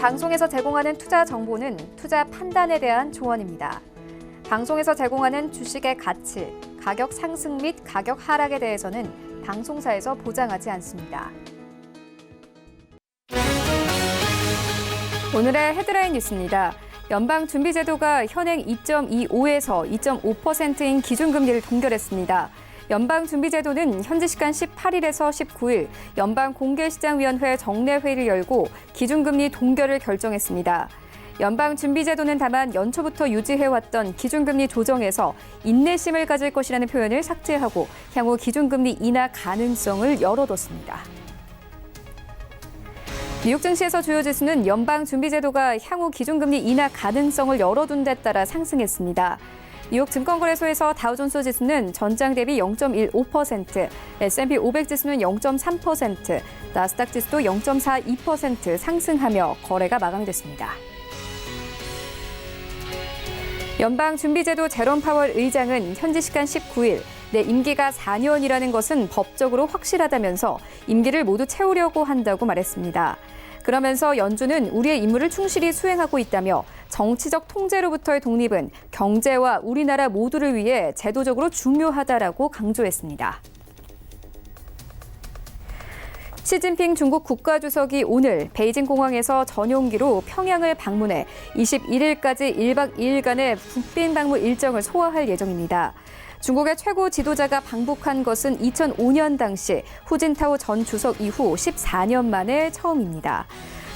방송에서 제공하는 투자 정보는 투자 판단에 대한 조언입니다. 방송에서 제공하는 주식의 가치, 가격 상승 및 가격 하락에 대해서는 방송사에서 보장하지 않습니다. 오늘의 헤드라인 뉴스입니다. 연방준비제도가 현행 2.25에서 2.5%인 기준금리를 동결했습니다. 연방준비제도는 현지 시간 18일에서 19일 연방공개시장위원회 정례회의를 열고 기준금리 동결을 결정했습니다. 연방준비제도는 다만 연초부터 유지해왔던 기준금리 조정에서 인내심을 가질 것이라는 표현을 삭제하고 향후 기준금리 인하 가능성을 열어뒀습니다. 뉴욕 증시에서 주요 지수는 연방준비제도가 향후 기준금리 인하 가능성을 열어둔 데 따라 상승했습니다. 뉴욕 증권거래소에서 다우존스 지수는 전장 대비 0.15%, S&P 500 지수는 0.3%, 나스닥 지수도 0.42% 상승하며 거래가 마감됐습니다. 연방준비제도 제롬 파월 의장은 현지 시간 19일 내 임기가 4년이라는 것은 법적으로 확실하다면서 임기를 모두 채우려고 한다고 말했습니다. 그러면서 연준은 우리의 임무를 충실히 수행하고 있다며 정치적 통제로부터의 독립은 경제와 우리나라 모두를 위해 제도적으로 중요하다라고 강조했습니다. 시진핑 중국 국가주석이 오늘 베이징 공항에서 전용기로 평양을 방문해 21일까지 1박 2일간의 국빈 방문 일정을 소화할 예정입니다. 중국의 최고 지도자가 방북한 것은 2005년 당시 후진타오 전 주석 이후 14년 만에 처음입니다.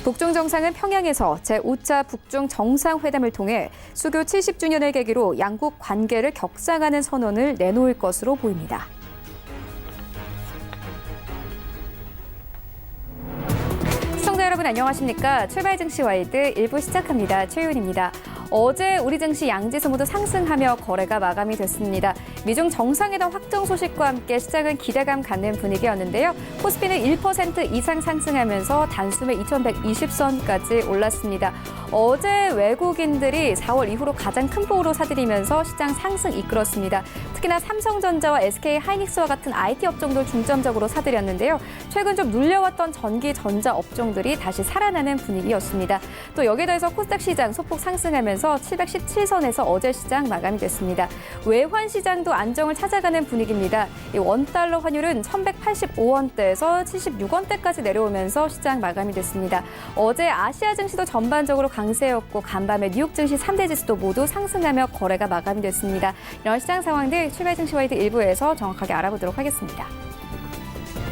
북중 정상은 평양에서 제5차 북중 정상회담을 통해 수교 70주년을 계기로 양국 관계를 격상하는 선언을 내놓을 것으로 보입니다. 시청자 여러분 안녕하십니까? 출발 증시 와이드 1부 시작합니다. 최윤입니다. 어제 우리 증시 양지수 모두 상승하며 거래가 마감이 됐습니다. 미중 정상회담 확정 소식과 함께 시장은 기대감 갖는 분위기였는데요. 코스피는 1% 이상 상승하면서 단숨에 2120선까지 올랐습니다. 어제 외국인들이 4월 이후로 가장 큰 폭으로 사들이면서 시장 상승 이끌었습니다. 특히나 삼성전자와 SK하이닉스와 같은 IT 업종들 중점적으로 사들였는데요. 최근 좀 눌려왔던 전기 전자 업종들이 다시 살아나는 분위기였습니다. 또 여기에 더해서 코스닥 시장 소폭 상승하면서 717선에서 어제 시장 마감이 됐습니다. 외환 시장도 안정을 찾아가는 분위기입니다. 원달러 환율은 1185원대에서 76원대까지 내려오면서 시장 마감이 됐습니다. 어제 아시아 증시도 전반적으로 강세였고 간밤에 뉴욕 증시 3대 지수도 모두 상승하며 거래가 마감이 됐습니다. 이런 시장 상황들 출발 증시 와이드 1부에서 정확하게 알아보도록 하겠습니다.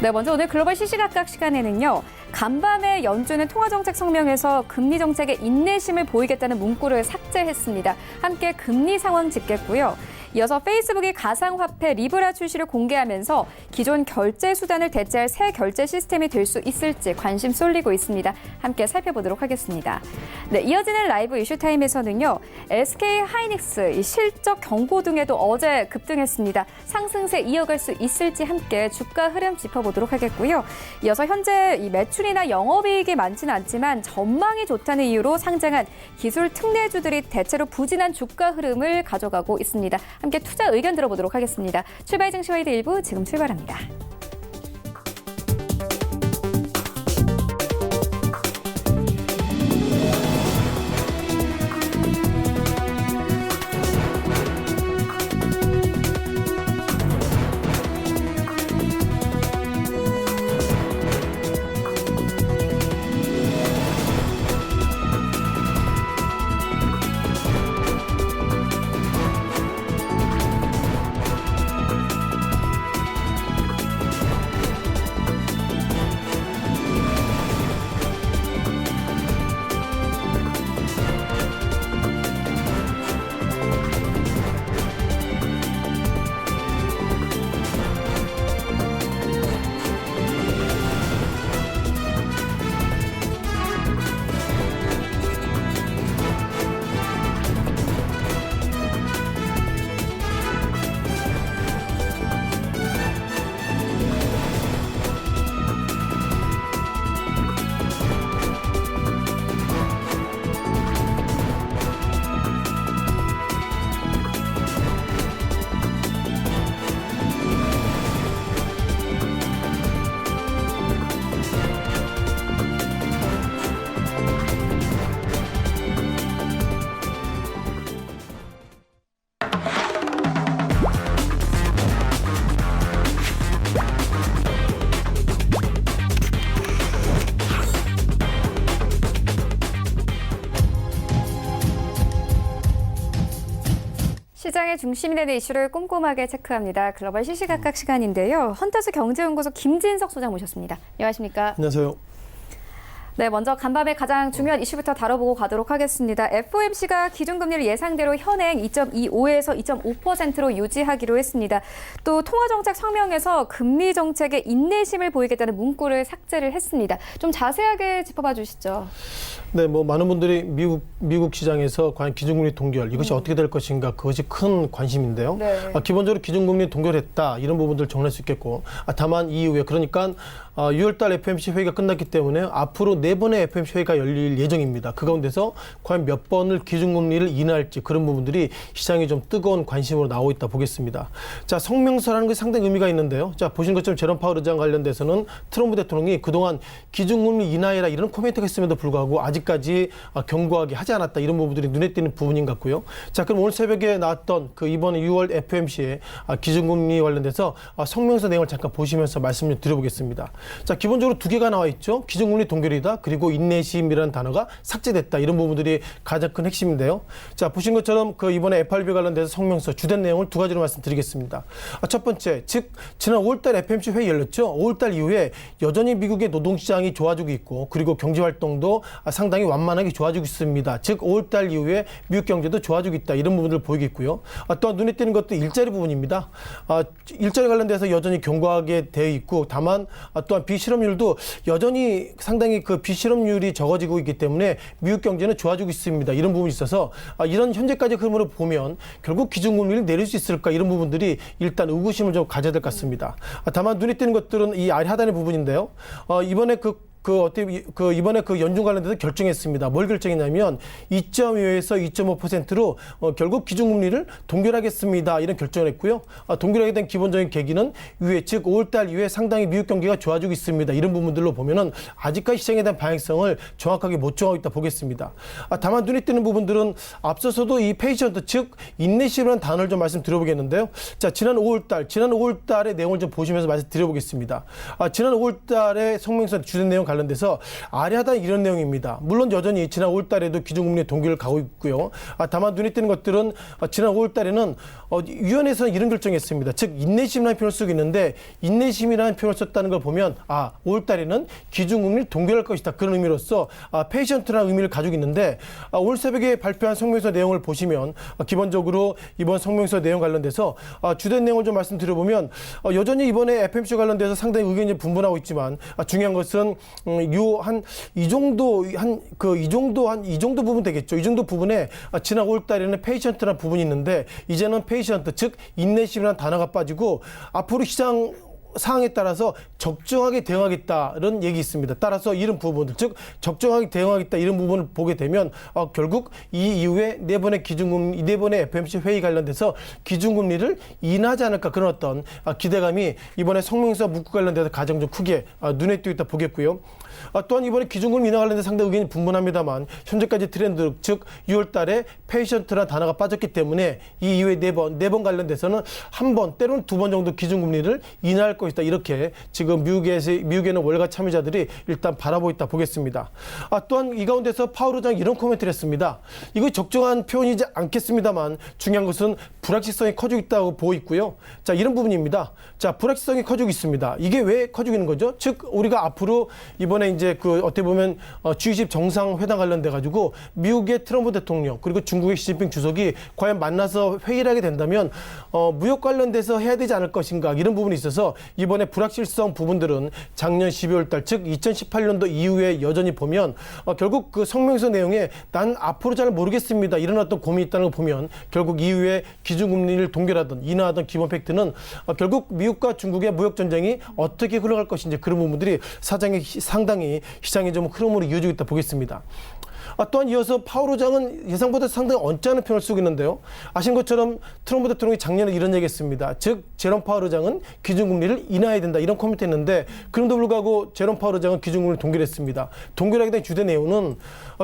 네, 먼저 오늘 글로벌 시시각각 시간에는요. 간밤에 연준은 통화정책 성명에서 금리 정책에 인내심을 보이겠다는 문구를 삭제했습니다. 함께 금리 상황 짚겠고요. 이어서 페이스북이 가상화폐 리브라 출시를 공개하면서 기존 결제 수단을 대체할 새 결제 시스템이 될 수 있을지 관심 쏠리고 있습니다. 함께 살펴보도록 하겠습니다. 네, 이어지는 라이브 이슈타임에서는요. SK하이닉스 실적 경고 등에도 어제 급등했습니다. 상승세 이어갈 수 있을지 함께 주가 흐름 짚어보도록 하겠고요. 이어서 현재 이 매출이나 영업이익이 많지는 않지만 전망이 좋다는 이유로 상장한 기술 특례주들이 대체로 부진한 주가 흐름을 가져가고 있습니다. 함께 투자 의견 들어보도록 하겠습니다. 출발 증시 와이드 1부 지금 출발합니다. 시장의 중심이 되는 이슈를 꼼꼼하게 체크합니다. 글로벌 시시각각 시간인데요. 헌터스 경제연구소 김진석 소장 모셨습니다. 안녕하십니까? 안녕하세요. 네, 먼저 간밤에 가장 중요한 이슈부터 다뤄보고 가도록 하겠습니다. FOMC가 기준금리를 예상대로 현행 2.25에서 2.5%로 유지하기로 했습니다. 또 통화정책 성명에서 금리 정책에 인내심을 보이겠다는 문구를 삭제를 했습니다. 좀 자세하게 짚어봐 주시죠. 네, 많은 분들이 미국 시장에서 과연 기준금리 동결 이것이 어떻게 될 것인가 그것이 큰 관심인데요. 네. 기본적으로 기준금리 동결했다 이런 부분들 정리할 수 있겠고, 다만 이후에 그러니까 6월달 FOMC 회의가 끝났기 때문에 앞으로 4번의 FOMC 회의가 열릴 예정입니다. 그 가운데서 과연 몇 번을 기준금리를 인하할지 그런 부분들이 시장이 좀 뜨거운 관심으로 나오고 있다 보겠습니다. 자, 성명서라는 것이 상당히 의미가 있는데요. 자, 보신 것처럼 제롬 파월 의장 관련돼서는 트럼프 대통령이 그동안 기준금리 인하해라 이런 코멘트가 있음에도 불구하고 아직까지 경고하게 하지 않았다 이런 부분들이 눈에 띄는 부분인 것 같고요. 자, 그럼 오늘 새벽에 나왔던 그 이번에 6월 FOMC의 기준금리 관련돼서 성명서 내용을 잠깐 보시면서 말씀 좀 드려보겠습니다. 자, 기본적으로 두 개가 나와 있죠. 기준금리 동결이다. 그리고 인내심이라는 단어가 삭제됐다. 이런 부분들이 가장 큰 핵심인데요. 자, 보신 것처럼 그 이번에 FRB 관련돼서 성명서 주된 내용을 두 가지로 말씀드리겠습니다. 첫 번째, 즉 지난 5월달 FOMC 회의 열렸죠. 5월달 이후에 여전히 미국의 노동시장이 좋아지고 있고 그리고 경제활동도 상당히 완만하게 좋아지고 있습니다. 즉 5월달 이후에 미국 경제도 좋아지고 있다. 이런 부분들을 보이겠고요. 또한 눈에 띄는 것도 일자리 부분입니다. 일자리 관련돼서 여전히 견고하게 되어 있고 다만 또한 비실업률도 여전히 상당히 그 비실업률이 적어지고 있기 때문에 미국 경제는 좋아지고 있습니다. 이런 부분이 있어서 이런 현재까지 흐름으로 보면 결국 기준금리를 내릴 수 있을까 이런 부분들이 일단 의구심을 좀 가져야 될 것 같습니다. 다만 눈에 띄는 것들은 이 아래 하단의 부분인데요. 이번에 이번에 그 연준 관련돼서 결정했습니다. 뭘 결정했냐면 2.25에서 2.5%로 결국 기준금리를 동결하겠습니다. 이런 결정을 했고요. 동결하게 된 기본적인 계기는 이후에 즉 5월달 이후에 상당히 미국 경기가 좋아지고 있습니다. 이런 부분들로 보면은 아직까지 시장에 대한 방향성을 정확하게 못 정하고 있다 보겠습니다. 다만 눈에 띄는 부분들은 앞서서도 이 페이션트 즉 인내심이라는 단어를 좀 말씀드려보겠는데요. 자, 지난 5월달의 내용을 좀 보시면서 말씀드려보겠습니다. 지난 5월달의 성명서 주된 내용 관련돼서 아래 하단 이런 내용입니다. 물론 여전히 지난 5월달에도 기준금리 동결을 가고 있고요. 다만 눈에 띄는 것들은 지난 5월달에는 위원회에서는 이런 결정했습니다. 즉 인내심이라는 표현을 쓰고 있는데 인내심이라는 표현을 썼다는 걸 보면 5월달에는 기준금리를 동결할 것이다. 그런 의미로서 페이션트라는 의미를 가지고 있는데 올 새벽에 발표한 성명서 내용을 보시면 기본적으로 이번 성명서 내용 관련돼서 주된 내용을 좀 말씀드려보면 여전히 이번에 FOMC 관련돼서 상당히 의견이 분분하고 있지만 중요한 것은 이 정도 부분 되겠죠. 이 정도 부분에 지난 5월 달에는 페이션트라는 부분이 있는데 이제는 페이션트 즉 인내심이라는 단어가 빠지고 앞으로 시장 상황에 따라서 적정하게 대응하겠다는 얘기 있습니다. 따라서 이런 부분들 즉 적정하게 대응하겠다 이런 부분을 보게 되면 결국 이 이후에 네 번의 FOMC 회의 관련돼서 기준금리를 인하지 않을까 그런 어떤 기대감이 이번에 성명서 문구 관련돼서 가장 좀 크게 눈에 띄어 있다 보겠고요. 또한 이번에 기준금리 인하 관련된 상당히 의견이 분분합니다만 현재까지 트렌드 즉 6월 달에 페이션트라는 단어가 빠졌기 때문에 이 이후에 네 번 관련돼서는 한 번 때로는 두 번 정도 기준금리를 인하할 것이다. 이렇게 지금 미국에는 월가 참여자들이 일단 바라보고 있다 보겠습니다. 또한 이 가운데서 파월 의장이 이런 코멘트를 했습니다. 이거 적정한 표현이지 않겠습니다만 중요한 것은 불확실성이 커지고 있다고 보고 있고요. 자, 이런 부분입니다. 자, 불확실성이 커지고 있습니다. 이게 왜 커지고 있는 거죠? 즉 우리가 앞으로 이번에 이제 어떻게 보면 G20 정상회담 관련돼 가지고 미국의 트럼프 대통령 그리고 중국의 시진핑 주석이 과연 만나서 회의를 하게 된다면 무역 관련돼서 해야 되지 않을 것인가 이런 부분이 있어서 이번에 불확실성 부분들은 작년 12월 달 즉 2018년도 이후에 여전히 보면 결국 그 성명서 내용에 난 앞으로 잘 모르겠습니다. 이런 어떤 고민이 있다는 걸 보면 결국 이후에 기준금리를 동결하든 인하하든 기본 팩트는 결국 미국과 중국의 무역 전쟁이 어떻게 흘러갈 것인지 그런 부분들이 상당히 시장의 좀 흐름으로 이어지고 있다 보겠습니다. 또한 이어서 파월 의장은 예상보다 상당히 언짢은 표현을 쓰고 있는데요. 아신 것처럼 트럼프 대통령이 작년에 이런 얘기했습니다. 즉 제롬 파월 의장은 기준금리를 인하해야 된다 이런 코멘트 했는데 그럼에도 불구하고 제롬 파월 의장은 기준금리를 동결했습니다. 동결하게 된 주된 내용은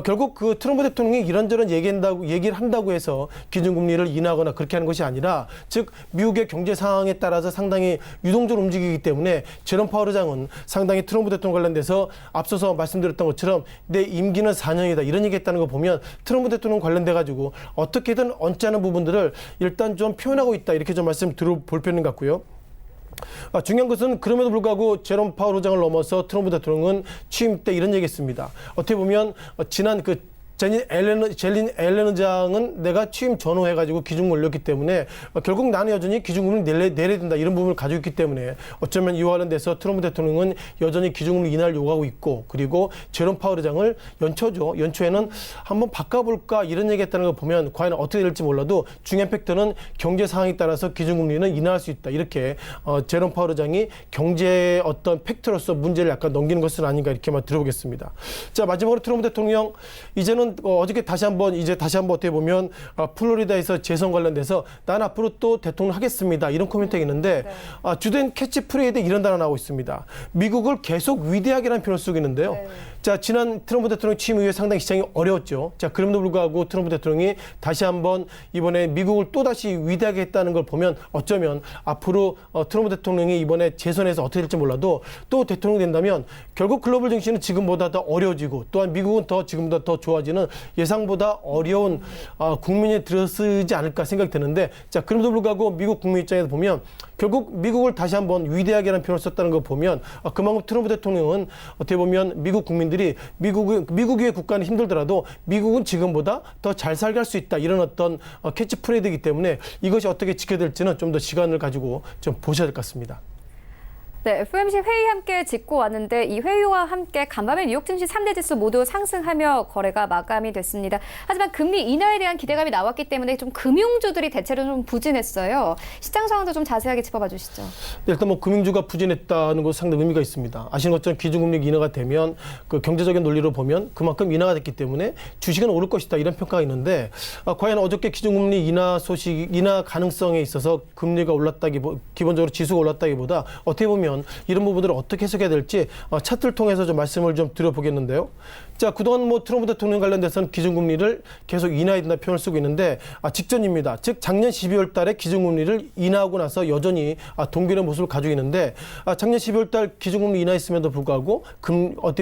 결국 그 트럼프 대통령이 이런저런 얘기를 한다고 해서 기준금리를 인하하거나 그렇게 하는 것이 아니라 즉 미국의 경제 상황에 따라서 상당히 유동적으로 움직이기 때문에 제롬 파월 의장은 상당히 트럼프 대통령 관련돼서 앞서서 말씀드렸던 것처럼 내 임기는 4년이다 이런 얘기했다는 거 보면 트럼프 대통령 관련돼 가지고 어떻게든 얹지 않은 부분들을 일단 좀 표현하고 있다 이렇게 좀 말씀 들어볼 필요는 같고요. 중요한 것은 그럼에도 불구하고 제롬 파월 의장을 넘어서 트럼프 대통령은 취임 때 이런 얘기했습니다. 어떻게 보면 지난 젤린 앨런 의장은 내가 취임 전후해가지고 기준금을 올렸기 때문에 결국 나는 여전히 기준금을 내려야 된다 이런 부분을 가지고 있기 때문에 어쩌면 이와 관련돼서 트럼프 대통령은 여전히 기준금을 인하를 요구하고 있고 그리고 제롬 파월 의장을 연초에는 한번 바꿔볼까 이런 얘기했다는 걸 보면 과연 어떻게 될지 몰라도 중요한 팩트는 경제 상황에 따라서 기준금리는 인하할 수 있다 이렇게 제롬 파월 의장이 경제의 어떤 팩트로서 문제를 약간 넘기는 것은 아닌가 이렇게만 들어보겠습니다. 자 마지막으로 트럼프 대통령 이제는 어저께 다시 한번 어떻게 보면 플로리다에서 재선 관련돼서 난 앞으로 또 대통령 하겠습니다 이런 코멘트가 있는데 주된 캐치프레이즈에 이런 단어 나오고 있습니다. 미국을 계속 위대하게라는 표현을 쓰고 있는데요. 네. 자, 지난 트럼프 대통령 취임 이후에 상당히 시장이 어려웠죠. 자, 그럼에도 불구하고 트럼프 대통령이 다시 한번 이번에 미국을 또다시 위대하게 했다는 걸 보면 어쩌면 앞으로 트럼프 대통령이 이번에 재선에서 어떻게 될지 몰라도 또 대통령이 된다면 결국 글로벌 증시는 지금보다 더 어려워지고 또한 미국은 지금보다 더 좋아지는 예상보다 어려운 국민이 들어서지 않을까 생각이 드는데 자, 그럼에도 불구하고 미국 국민 입장에서 보면 결국 미국을 다시 한번 위대하게라는 표현을 썼다는 걸 보면 그만큼 트럼프 대통령은 어떻게 보면 미국 국민들이 미국의 국가는 힘들더라도 미국은 지금보다 더 잘 살게 할 수 있다 이런 어떤 캐치프레이즈이기 때문에 이것이 어떻게 지켜질지는 좀 더 시간을 가지고 좀 보셔야 될 것 같습니다. 네, FOMC 회의 함께 짚고 왔는데 이 회의와 함께 간밤에 뉴욕 증시 3대 지수 모두 상승하며 거래가 마감이 됐습니다. 하지만 금리 인하에 대한 기대감이 나왔기 때문에 좀 금융주들이 대체로 좀 부진했어요. 시장 상황도 좀 자세하게 짚어봐 주시죠. 네, 일단 뭐 금융주가 부진했다는 것은 상당히 의미가 있습니다. 아시는 것처럼 기준금리 인하가 되면 그 경제적인 논리로 보면 그만큼 인하가 됐기 때문에 주식은 오를 것이다 이런 평가가 있는데 과연 어저께 기준금리 인하 가능성에 있어서 금리가 기본적으로 지수가 올랐다기보다 어떻게 보면 이런 부분들을 어떻게 해석해야 될지 차트를 통해서 좀 말씀을 좀 드려보겠는데요. 자, 그동안 뭐 트럼프 대통령 관련돼서는 기준금리를 계속 인하해야 된다 표현을 쓰고 있는데 직전입니다. 즉 작년 12월 달에 기준금리를 인하하고 나서 여전히 동결의 모습을 가지고 있는데 작년 12월 달 기준금리 인하했음에도 불구하고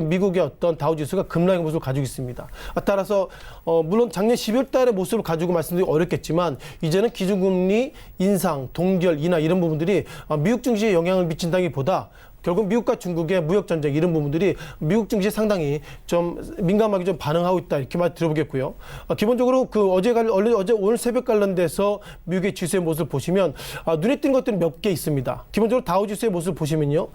미국의 어떤 다우지수가 급락의 모습을 가지고 있습니다. 따라서 물론 작년 12월 달의 모습을 가지고 말씀드리기 어렵겠지만 이제는 기준금리 인상, 동결, 인하 이런 부분들이 미국 증시에 영향을 미친다기보다 결국 미국과 중국의 무역 전쟁 이런 부분들이 미국 증시에 상당히 좀 민감하게 좀 반응하고 있다 이렇게 말 들어보겠고요. 기본적으로 오늘 새벽 관련돼서 미국의 지수의 모습을 보시면 눈에 띄는 것들이 몇 개 있습니다. 기본적으로 다우 지수의 모습을 보시면요,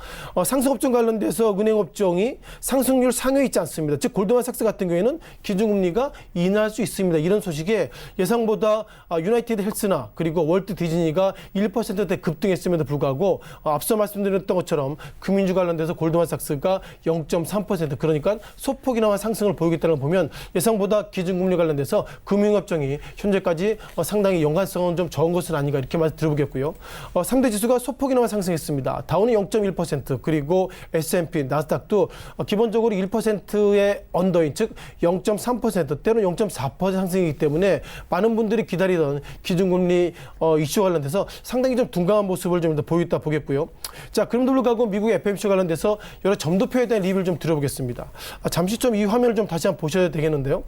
상승업종 관련돼서 은행업종이 상승률 상위에 있지 않습니다. 즉 골드만삭스 같은 경우에는 기준금리가 인하할 수 있습니다. 이런 소식에 예상보다 유나이티드 헬스나 그리고 월트 디즈니가 1%대 급등했음에도 불구하고 앞서 말씀드렸던 것처럼 금융주 관련돼서 골드만삭스가 0.3% 그러니까 소폭이나마 상승을 보이겠다는 걸 보면 예상보다 기준금리 관련돼서 금융업종이 현재까지 상당히 연관성은 좀 적은 것은 아닌가 이렇게 말씀 들어보겠고요. 3대 지수가 소폭이나마 상승했습니다. 다우는 0.1% 그리고 S&P, 나스닥도 기본적으로 1%의 언더인 즉 0.3% 때로는 0.4% 상승이기 때문에 많은 분들이 기다리던 기준금리 이슈 관련돼서 상당히 좀 둔감한 모습을 좀 더 보였다 보겠고요. 자, 그럼에도 불구하고 미국 FOMC 관련돼서 여러 점도표에 대한 리뷰를 좀 드려보겠습니다. 잠시 좀 이 화면을 좀 다시 한번 보셔야 되겠는데요.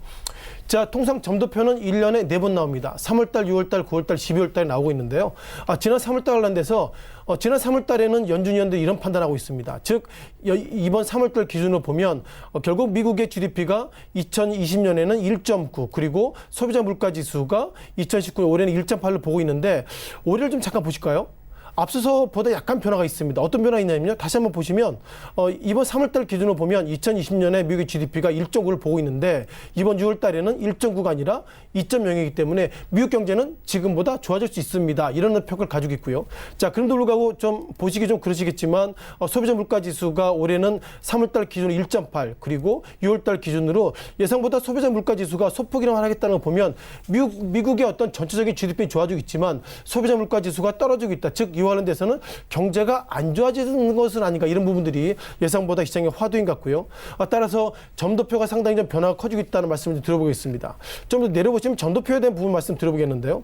자, 통상 점도표는 1년에 4번 나옵니다. 3월달, 6월달, 9월달, 12월달에 나오고 있는데요. 지난 3월달 관련돼서 지난 3월달에는 연준 위원들이 이런 판단하고 있습니다. 즉 이번 3월달 기준으로 보면 결국 미국의 GDP가 2020년에는 1.9 그리고 소비자 물가지수가 2019년 올해는 1.8를 보고 있는데 올해를 좀 잠깐 보실까요? 앞서서보다 약간 변화가 있습니다. 어떤 변화가 있냐면요. 다시 한번 보시면 이번 3월달 기준으로 보면 2020년에 미국의 GDP가 1.9를 보고 있는데 이번 6월달에는 1.9가 아니라 2.0이기 때문에 미국 경제는 지금보다 좋아질 수 있습니다. 이런 평가를 가지고 있고요. 자, 그럼에도 불구하고 좀 보시기 좀 그러시겠지만 소비자 물가지수가 올해는 3월달 기준으로 1.8 그리고 6월달 기준으로 예상보다 소비자 물가지수가 소폭이나 하겠다는 걸 보면 미국의 어떤 전체적인 GDP는 좋아지고 있지만 소비자 물가지수가 떨어지고 있다. 즉 이와 관련돼서는 경제가 안 좋아지는 것은 아닌가 이런 부분들이 예상보다 시장의 화두인 것 같고요. 따라서 점도표가 상당히 좀 변화가 커지고 있다는 말씀을 좀 들어보겠습니다. 좀 더 내려보시면 점도표에 대한 부분 말씀 들어보겠는데요.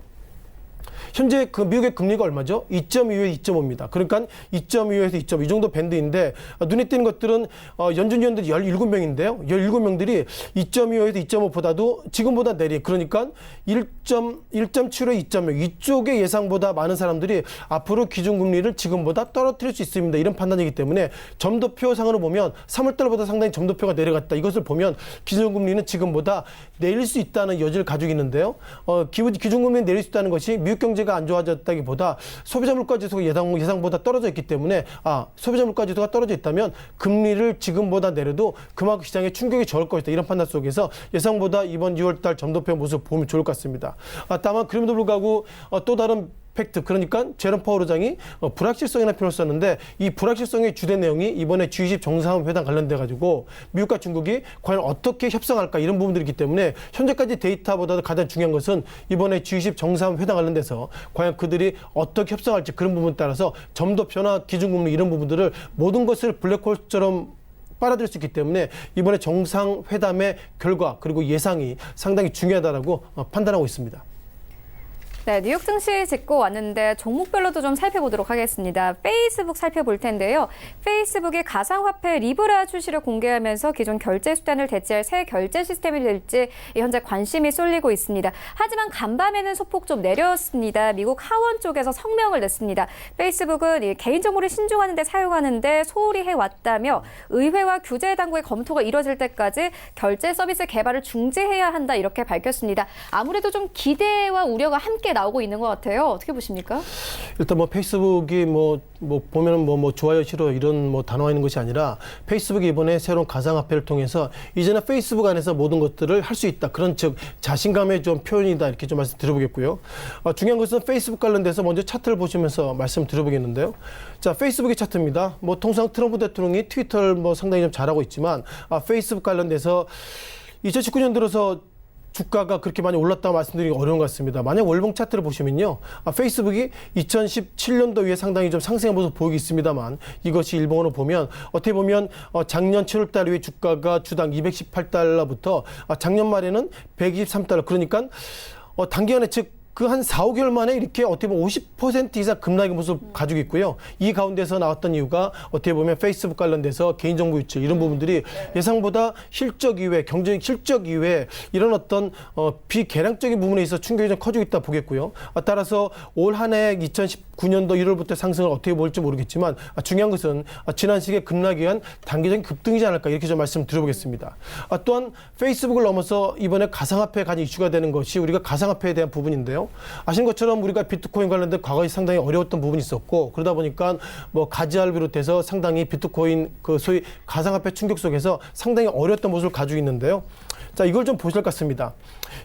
현재 그 미국의 금리가 얼마죠? 2.25에서 2.5입니다. 그러니까 2.25에서 2.5 이 정도 밴드인데 눈에 띄는 것들은 연준위원들이 17명인데요. 17명들이 2.25에서 2.5보다도 지금보다 내리 그러니까 1.75에 2.6 이쪽의 예상보다 많은 사람들이 앞으로 기준금리를 지금보다 떨어뜨릴 수 있습니다. 이런 판단이기 때문에 점도표상으로 보면 3월달보다 상당히 점도표가 내려갔다. 이것을 보면 기준금리는 지금보다 내릴 수 있다는 여지를 가지고 있는데요. 기준금리는 내릴 수 있다는 것이 미국 경제가 안 좋아졌다기보다 소비자 물가 지수가 예상보다 떨어져 있기 때문에 소비자 물가 지수가 떨어져 있다면 금리를 지금보다 내려도 그만큼 시장에 충격이 적을 것이다. 이런 판단 속에서 예상보다 이번 6월달 점도표 모습 보면 좋을 것 같습니다. 다만 그럼에도 불구하고 또 다른 팩트 그러니까 제롬 파월 의장이 불확실성이라는 표현을 썼는데 이 불확실성의 주된 내용이 이번에 G20 정상회담 관련돼 가지고 미국과 중국이 과연 어떻게 협상할까 이런 부분들이기 때문에 현재까지 데이터보다도 가장 중요한 것은 이번에 G20 정상회담 관련돼서 과연 그들이 어떻게 협상할지 그런 부분에 따라서 점도표나 기준금리 이런 부분들을 모든 것을 블랙홀처럼 빨아들일 수 있기 때문에 이번에 정상회담의 결과 그리고 예상이 상당히 중요하다라고 판단하고 있습니다. 네, 뉴욕 증시 짚고 왔는데 종목별로도 좀 살펴보도록 하겠습니다. 페이스북 살펴볼 텐데요. 페이스북이 가상화폐 리브라 출시를 공개하면서 기존 결제 수단을 대체할 새 결제 시스템이 될지 현재 관심이 쏠리고 있습니다. 하지만 간밤에는 소폭 좀 내렸습니다. 미국 하원 쪽에서 성명을 냈습니다. 페이스북은 개인정보를 신중하는 데 사용하는데 소홀히 해왔다며 의회와 규제 당국의 검토가 이뤄질 때까지 결제 서비스 개발을 중지해야 한다 이렇게 밝혔습니다. 아무래도 좀 기대와 우려가 함께 나오고 있는 것 같아요. 어떻게 보십니까? 일단 페이스북이 보면은 좋아요 싫어 이런 단어가 있는 것이 아니라 페이스북이 이번에 새로운 가상화폐를 통해서 이제는 페이스북 안에서 모든 것들을 할 수 있다. 그런 즉 자신감의 좀 표현이다. 이렇게 좀 말씀드려보겠고요. 중요한 것은 페이스북 관련돼서 먼저 차트를 보시면서 말씀드려보겠는데요. 자, 페이스북의 차트입니다. 통상 트럼프 대통령이 트위터를 상당히 좀 잘하고 있지만 페이스북 관련돼서 2019년 들어서 주가가 그렇게 많이 올랐다고 말씀드리기 어려운 것 같습니다. 만약 월봉 차트를 보시면요. 페이스북이 2017년도 이후에 상당히 좀 상승한 모습 보이고 있습니다만 이것이 일봉으로 보면 어떻게 보면 작년 7월 달 이후에 주가가 주당 218달러부터 작년 말에는 123달러 그러니까 단기간에 즉 그 한 4, 5개월 만에 이렇게 어떻게 보면 50% 이상 급락의 모습을 가지고 있고요. 이 가운데서 나왔던 이유가 어떻게 보면 페이스북 관련돼서 개인정보 유출 이런 부분들이 예상보다 실적 이외, 경제적 실적 이외 이런 어떤 비계량적인 부분에 있어서 충격이 좀 커지고 있다 보겠고요. 따라서 올 한 해 2019년도 1월부터 상승을 어떻게 볼지 모르겠지만 중요한 것은 지난 시기에 급락에 의한 단기적인 급등이지 않을까 이렇게 좀 말씀드려보겠습니다. 또한 페이스북을 넘어서 이번에 가상화폐에 가장 이슈가 되는 것이 우리가 가상화폐에 대한 부분인데요. 아시는 것처럼 우리가 비트코인 관련된 과거에 상당히 어려웠던 부분이 있었고 그러다 보니까 가지아를 비롯해서 상당히 비트코인 그 소위 가상화폐 충격 속에서 상당히 어려웠던 모습을 가지고 있는데요. 자, 이걸 좀 보실 것 같습니다.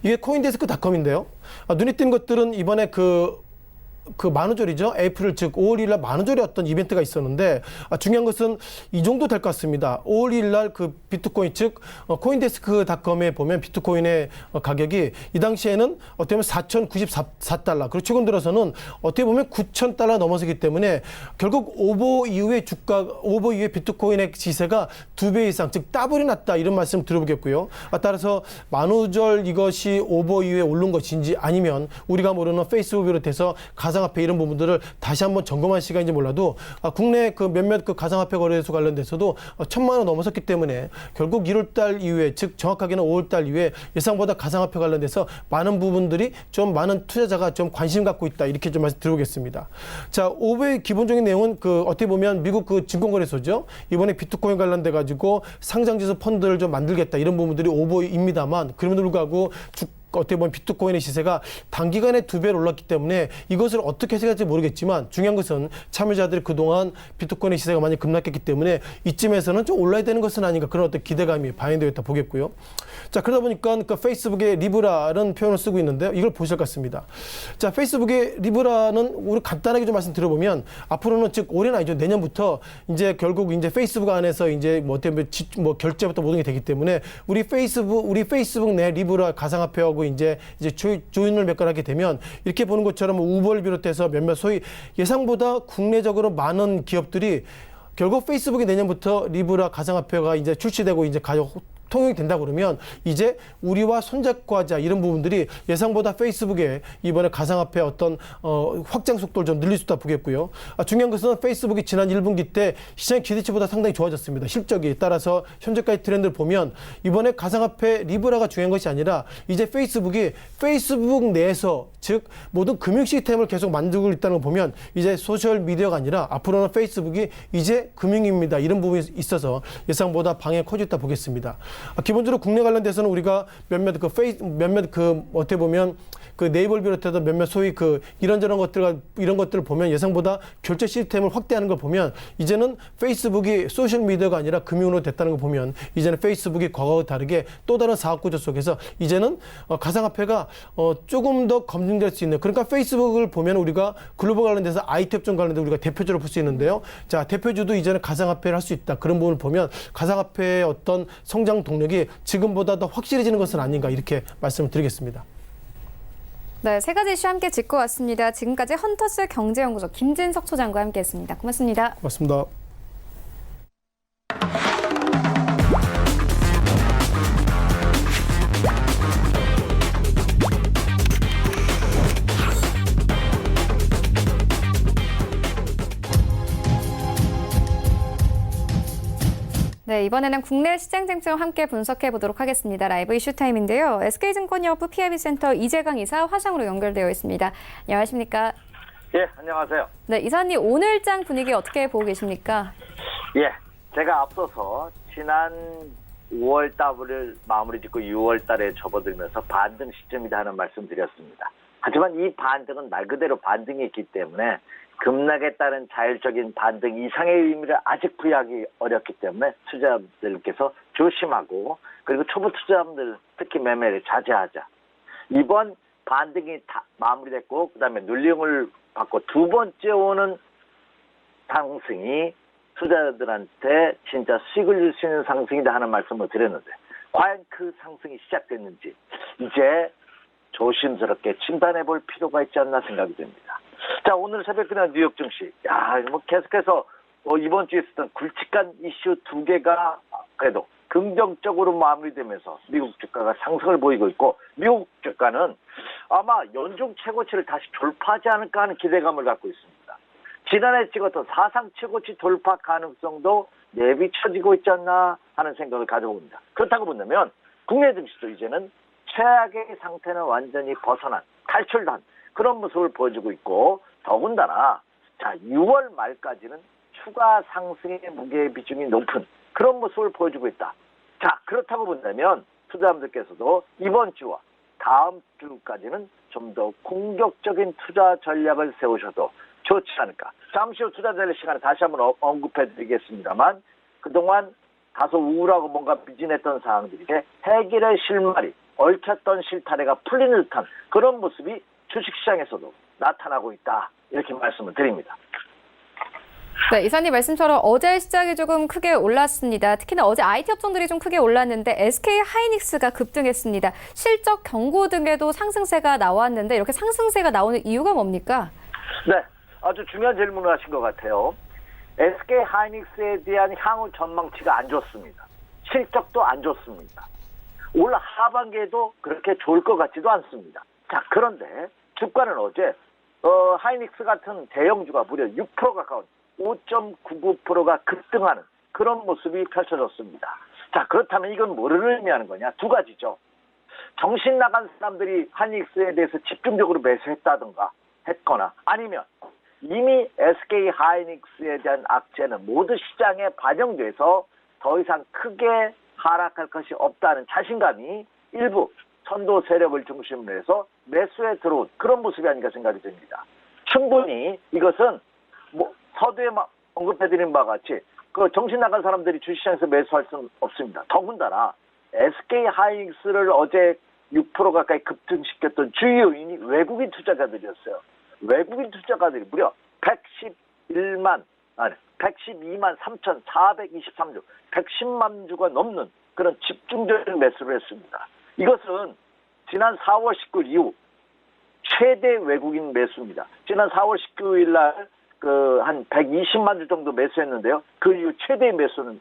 이게 코인데스크닷컴인데요. 눈에 띄는 것들은 이번에 그 만우절이죠. 에이프릴 즉 5월 1일 날 만우절에 어떤 이벤트가 있었는데 중요한 것은 이 정도 될 것 같습니다. 5월 1일 날 그 비트코인 즉 코인데스크닷컴에 보면 비트코인의 가격이 이 당시에는 어떻게 보면 4,094달러 그리고 최근 들어서는 어떻게 보면 9,000달러 넘어서기 때문에 결국 오버 이후에 비트코인의 시세가 2배 이상 즉 더블이 났다 이런 말씀 드려보겠고요. 따라서 만우절 이것이 오버 이후에 오른 것인지 아니면 우리가 모르는 페이스북 비롯해서 가상화폐 이런 부분들을 다시 한번 점검할 시간인지 몰라도 국내 그 몇몇 그 가상화폐 거래소 관련돼서도 1,000만 원 넘어섰기 때문에 결국 1월달 이후에 즉 정확하게는 5월달 이후에 예상보다 가상화폐 관련돼서 많은 부분들이 좀 많은 투자자가 좀 관심 갖고 있다 이렇게 좀 말씀드리겠습니다. 자, 오버의 기본적인 내용은 어떻게 보면 미국 그 증권거래소죠. 이번에 비트코인 관련돼 가지고 상장지수 펀드를 좀 만들겠다 이런 부분들이 오버입니다만 그럼에도 불구하고 어떻게 보면 비트코인의 시세가 단기간에 2배로 올랐기 때문에 이것을 어떻게 해석할지 모르겠지만 중요한 것은 참여자들이 그동안 비트코인의 시세가 많이 급락했기 때문에 이쯤에서는 좀 올라야 되는 것은 아닌가 그런 어떤 기대감이 반영되어 있다 보겠고요. 자, 그러다 보니까 페이스북에 리브라는 표현을 쓰고 있는데요. 이걸 보실 것 같습니다. 자, 페이스북의 리브라는 우리 간단하게 좀 말씀드려보면 앞으로는 즉 올해는 아니죠. 내년부터 이제 결국 이제 페이스북 안에서 이제 어떻게 보면 결제부터 모든 게 되기 때문에 우리 페이스북 내 리브라 가상화폐하고 이제 조인을 몇 건 하게 되면 이렇게 보는 것처럼 우버를 비롯해서 몇몇 소위 예상보다 국내적으로 많은 기업들이 결국 페이스북이 내년부터 리브라 가상화폐가 이제 출시되고 이제 통용이 된다 그러면 이제 우리와 손잡고 하자 이런 부분들이 예상보다 페이스북에 이번에 가상화폐 어떤 확장 속도를 좀 늘릴 수 있다 보겠고요. 중요한 것은 페이스북이 지난 1분기 때 시장 기대치보다 상당히 좋아졌습니다. 실적이 따라서 현재까지 트렌드를 보면 이번에 가상화폐 리브라가 중요한 것이 아니라 이제 페이스북이 페이스북 내에서 즉 모든 금융 시스템을 계속 만들고 있다는 걸 보면 이제 소셜 미디어가 아니라 앞으로는 페이스북이 이제 금융입니다. 이런 부분이 있어서 예상보다 방향이 커질 다 보겠습니다. 기본적으로 국내 관련돼서는 우리가 몇몇 어떻게 보면 그 네이버를 비롯해서 몇몇 소위 그 이런 것들을 보면 예상보다 결제 시스템을 확대하는 걸 보면 이제는 페이스북이 소셜 미디어가 아니라 금융으로 됐다는 걸 보면 이제는 페이스북이 과거와 다르게 또 다른 사업 구조 속에서 이제는 가상화폐가 조금 더 검증될 수 있는 그러니까 페이스북을 보면 우리가 글로벌 관련돼서 IT 업종 관련돼서 우리가 대표주로 볼 수 있는데요. 자, 대표주도 이제는 가상화폐를 할 수 있다. 그런 부분을 보면 가상화폐의 어떤 성장 동력이 지금보다 더 확실해지는 것은 아닌가 이렇게 말씀을 드리겠습니다. 네, 세 가지 이슈 함께 짚고 왔습니다. 지금까지 헌터스 경제연구소 김진석 소장과 함께했습니다. 고맙습니다. 고맙습니다. 네, 이번에는 국내 시장 쟁점 함께 분석해 보도록 하겠습니다. 라이브 이슈 타임인데요. SK증권여부 PIB센터 이재강 이사 화상으로 연결되어 있습니다. 안녕하십니까? 예, 안녕하세요. 네, 이사님 오늘장 분위기 어떻게 보고 계십니까? 예, 제가 앞서서 지난 5월 달을 마무리 짓고 6월 달에 접어들면서 반등 시점이다 하는 말씀 드렸습니다. 하지만 이 반등은 말 그대로 반등이기 때문에 급락에 따른 자율적인 반등 이상의 의미를 아직 부여하기 어렵기 때문에 투자자들께서 조심하고 그리고 초보 투자자들 특히 매매를 자제하자. 이번 반등이 다 마무리됐고 그다음에 눌림을 받고 두 번째 오는 상승이 투자자들한테 진짜 수익을 줄 수 있는 상승이다 하는 말씀을 드렸는데 과연 그 상승이 시작됐는지 이제 조심스럽게 진단해 볼 필요가 있지 않나 생각이 듭니다. 자, 오늘 새벽 그냥 뉴욕 증시. 계속해서 이번 주에 있었던 굵직한 이슈 두 개가 그래도 긍정적으로 마무리되면서 미국 주가가 상승을 보이고 있고 미국 주가는 아마 연중 최고치를 다시 돌파하지 않을까 하는 기대감을 갖고 있습니다. 지난해 찍었던 사상 최고치 돌파 가능성도 내비쳐지고 있지 않나 하는 생각을 가져봅니다. 그렇다고 본다면 국내 증시도 이제는 최악의 상태는 완전히 벗어난 탈출한 그런 모습을 보여주고 있고 더군다나 자 6월 말까지는 추가 상승의 무게 비중이 높은 그런 모습을 보여주고 있다. 자 그렇다고 본다면 투자자분들께서도 이번 주와 다음 주까지는 좀 더 공격적인 투자 전략을 세우셔도 좋지 않을까. 잠시 후 투자 전략 시간에 다시 한번 언급해드리겠습시다만 그동안 다소 우울하고 뭔가 미진했던 상황들이 해결의 실마리 얽혔던 실타래가 풀리는 듯한 그런 모습이 주식시장에서도 나타나고 있다. 이렇게 말씀을 드립니다. 네, 이사님 말씀처럼 어제 시장이 조금 크게 올랐습니다. 특히나 어제 IT 업종들이 좀 크게 올랐는데 SK 하이닉스가 급등했습니다. 실적 경고 등에도 상승세가 나왔는데 이렇게 상승세가 나오는 이유가 뭡니까? 네, 아주 중요한 질문을 하신 것 같아요. SK 하이닉스에 대한 향후 전망치가 안 좋습니다. 실적도 안 좋습니다. 올 하반기에도 그렇게 좋을 것 같지도 않습니다. 자, 그런데 주가는 어제 하이닉스 같은 대형주가 무려 6% 가까운 5.99%가 급등하는 그런 모습이 펼쳐졌습니다. 자, 그렇다면 이건 뭐를 의미하는 거냐? 두 가지죠. 정신 나간 사람들이 하이닉스에 대해서 집중적으로 매수했다든가 했거나 아니면 이미 SK 하이닉스에 대한 악재는 모두 시장에 반영돼서 더 이상 크게 하락할 것이 없다는 자신감이 일부 선도 세력을 중심으로 해서 매수에 들어온 그런 모습이 아닌가 생각이 듭니다. 충분히 이것은 서두에 언급해드린 바와 같이 그 정신 나간 사람들이 주식시장에서 매수할 수는 없습니다. 더군다나 SK 하이닉스를 어제 6% 가까이 급등시켰던 주요 요인이 외국인 투자자들이었어요. 외국인 투자가들이 무려 112만 3,423주, 110만 주가 넘는 그런 집중적인 매수를 했습니다. 이것은 지난 4월 19일 이후 최대 외국인 매수입니다. 지난 4월 19일 날 한 120만 주 정도 매수했는데요. 그 이후 최대 매수는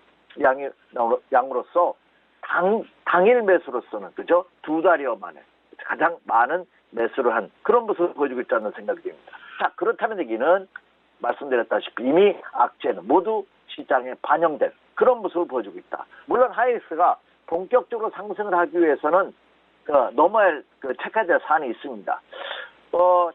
양으로서 당일 매수로서는 그죠? 2달여 만에 가장 많은 매수를 한 그런 모습을 보여주고 있다는 생각이 듭니다. 자, 그렇다는 얘기는 말씀드렸다시피 이미 악재는 모두 시장에 반영된 그런 모습을 보여주고 있다. 물론 하이닉스가 본격적으로 상승을 하기 위해서는 넘어야 할 체크해야 될 사안이 있습니다.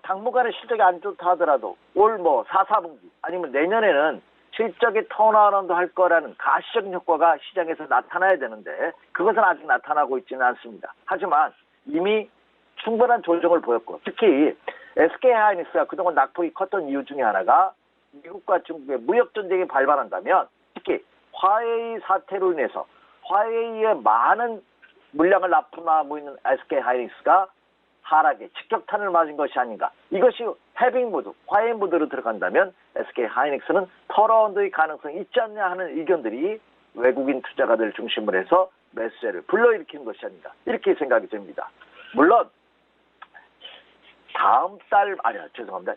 당분간의 실적이 안 좋다 하더라도 올 4, 4분기 아니면 내년에는 실적이 턴어라운드 할 거라는 가시적인 효과가 시장에서 나타나야 되는데 그것은 아직 나타나고 있지는 않습니다. 하지만 이미 충분한 조정을 보였고 특히 SK하이닉스가 그동안 낙폭이 컸던 이유 중에 하나가 미국과 중국의 무역전쟁이 발발한다면 특히 화웨이 사태로 인해서 화웨이에 많은 물량을 납품하고 있는 SK하이닉스가 하락에 직격탄을 맞은 것이 아닌가. 이것이 해빙 모드, 화해의 모드로 들어간다면 SK하이닉스는 턴어라운드의 가능성이 있지 않냐 하는 의견들이 외국인 투자가들 중심으로 해서 매수세를 불러일으키는 것이 아닌가. 이렇게 생각이 됩니다. 물론